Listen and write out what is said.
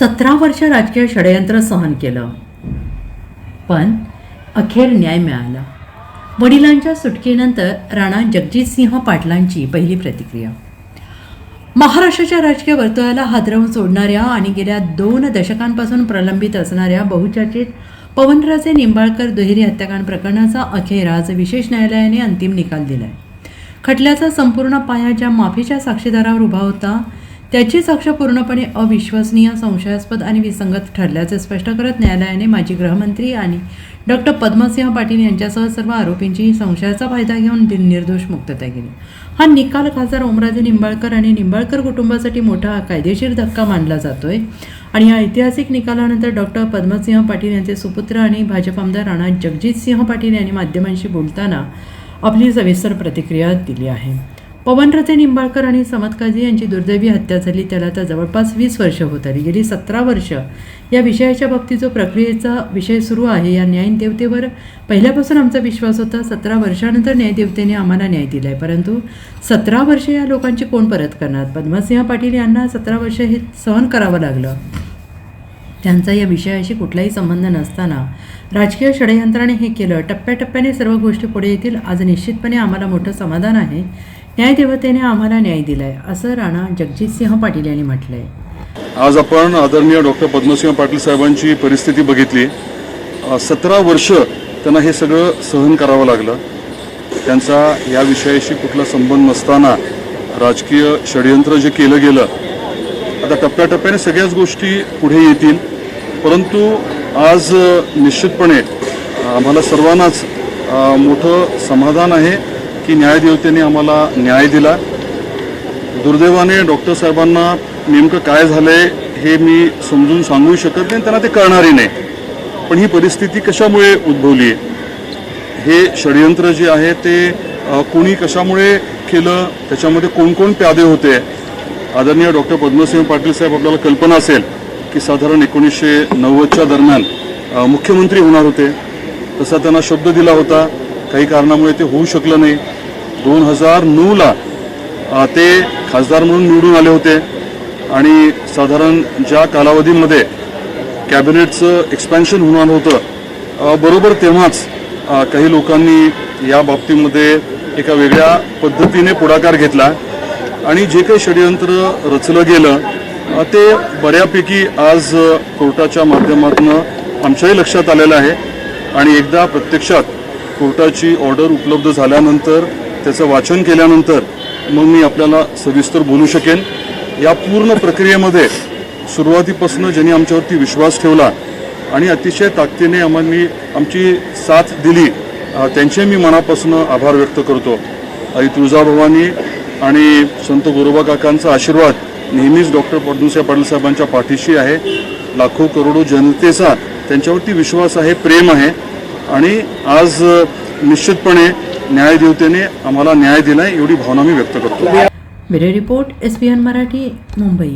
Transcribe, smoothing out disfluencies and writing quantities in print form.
17 वर्ष राजकीय षडयंत्र सहन केलं, पण अखेर न्याय मिळाला. वडिलांच्या सुटकेनंतर राणा जगजितसिंह पाटलांची पहिली प्रतिक्रिया. महाराष्ट्राच्या राजकीय वर्तुळाला हादरवून सोडणाऱ्या आणि गेल्या 2 दशकांपासून प्रलंबित असणाऱ्या बहुचर्चित पवनराजे निंबाळकर दुहेरी हत्याकांड प्रकरणाचा अखेर आज विशेष न्यायालयाने अंतिम निकाल दिलाय. खटल्याचा संपूर्ण पाया ज्या माफीच्या साक्षीदारावर उभा होता त्याची साक्ष पूर्णपणे अविश्वसनीय, संशयास्पद आणि विसंगत ठरल्याचे स्पष्ट करत न्यायालयाने माजी गृहमंत्री आणि डॉक्टर पद्मसिंह पाटील यांच्यासह सर्व आरोपींची संशयाचा फायदा घेऊन निर्दोष मुक्तता केली. हा निकाल खासदार ओमराजे निंबाळकर आणि निंबाळकर कुटुंबासाठी मोठा कायदेशीर धक्का मानला जातोय आणि या ऐतिहासिक निकालानंतर डॉक्टर पद्मसिंह पाटील यांचे सुपुत्र आणि भाजप आमदार राणा जगजितसिंह पाटील यांनी माध्यमांशी बोलताना आपली सविस्तर प्रतिक्रिया दिली आहे. पवनराजे निंबाळकर आणि समत काझी यांची दुर्दैवी हत्या झाली त्याला आता जवळपास 20 वर्ष होत आली. गेली 17 वर्ष या विषयाच्या बाबतीत जो प्रक्रियेचा विषय सुरू आहे, या न्यायदेवतेवर पहिल्यापासून आमचा विश्वास होता. 17 वर्षानंतर न्यायदेवतेने आम्हाला न्याय दिला आहे, परंतु 17 वर्ष या लोकांची कोण परत करणार? पद्मसिंह पाटील यांना 17 वर्ष हे सहन करावं लागलं. त्यांचा या विषयाशी कुठलाही संबंध नसताना राजकीय षडयंत्राने हे केलं. टप्प्याटप्प्याने सर्व गोष्टी पुढे येतील. आज निश्चितपणे आम्हाला मोठं समाधान आहे. न्यायदेवतेने आम्हाला न्याय दिलाय, असं राणा जगजितसिंह पाटील यांनी म्हटलंय. आज आपण आदरणीय डॉक्टर पद्मसिंह पाटील साहेबांची परिस्थिती बघितली. 17 वर्ष त्यांना हे सगळं सहन करावं लागलं. त्यांचा या विषयाशी कुठला संबंध नसताना राजकीय षडयंत्र जे केलं गेलं, आता टप्प्याटप्प्याने सगळ्याच गोष्टी पुढे येतील. परंतु आज निश्चितपणे आम्हाला सर्वांनाच मोठं समाधान आहे की न्यायदेवतेने आम्हाला न्याय दिला. दुर्दैवाने डॉक्टर साहेबांना नेमकं काय झालंय हे मी समजून सांगू शकत नाही, त्यांना ते कळणारही नाही. पण ही परिस्थिती कशामुळे उद्भवली, हे षडयंत्र जे आहे ते कोणी कशामुळे केलं, त्याच्यामध्ये कोण कोण प्यादे होते. आदरणीय डॉक्टर पद्मसिंह पाटील साहेब, आपल्याला कल्पना असेल की साधारण 1990च्या दरम्यान मुख्यमंत्री होणार होते. तसा त्यांना शब्द दिला होता. काही कारणामुळे ते होऊ शकलं नाही. 2009ला ते खासदार म्हणून निवडून आले होते आणि साधारण ज्या कालावधीमध्ये कॅबिनेटचं एक्सपॅन्शन होणार होतं, बरोबर तेव्हाच काही लोकांनी या बाबतीमध्ये एका वेगळ्या पद्धतीने पुढाकार घेतला आणि जे काही षडयंत्र रचलं गेलं ते बऱ्यापैकी आज कोर्टाच्या माध्यमातून आमच्याही लक्षात आलेलं आहे. आणि एकदा प्रत्यक्षात कोर्टाची ऑर्डर उपलब्ध झाल्यानंतर, त्याचं वाचन केल्यानंतर मग मी आपल्याला सविस्तर बोलू शकेन. या पूर्ण प्रक्रियेमध्ये सुरुवातीपासून ज्यांनी आमच्यावरती विश्वास ठेवला आणि अतिशय ताकदीने आमची साथ दिली, त्यांचे मी मनापासून आभार व्यक्त करतो. आई तुळजाभवानी आणि संत गोरोबा काकांचा आशीर्वाद नेहमीच डॉक्टर पद्मसिंह पाटील साहेबांच्या पाठीशी आहे. लाखो करोडो जनतेचा त्यांच्यावरती विश्वास आहे, प्रेम आहे आणि आज निश्चितपणे न्यायदेवतेने आम्हाला न्याय दिलाय, एवढी भावना मी व्यक्त करतो. Bureau report, SBN Marathi, Mumbai.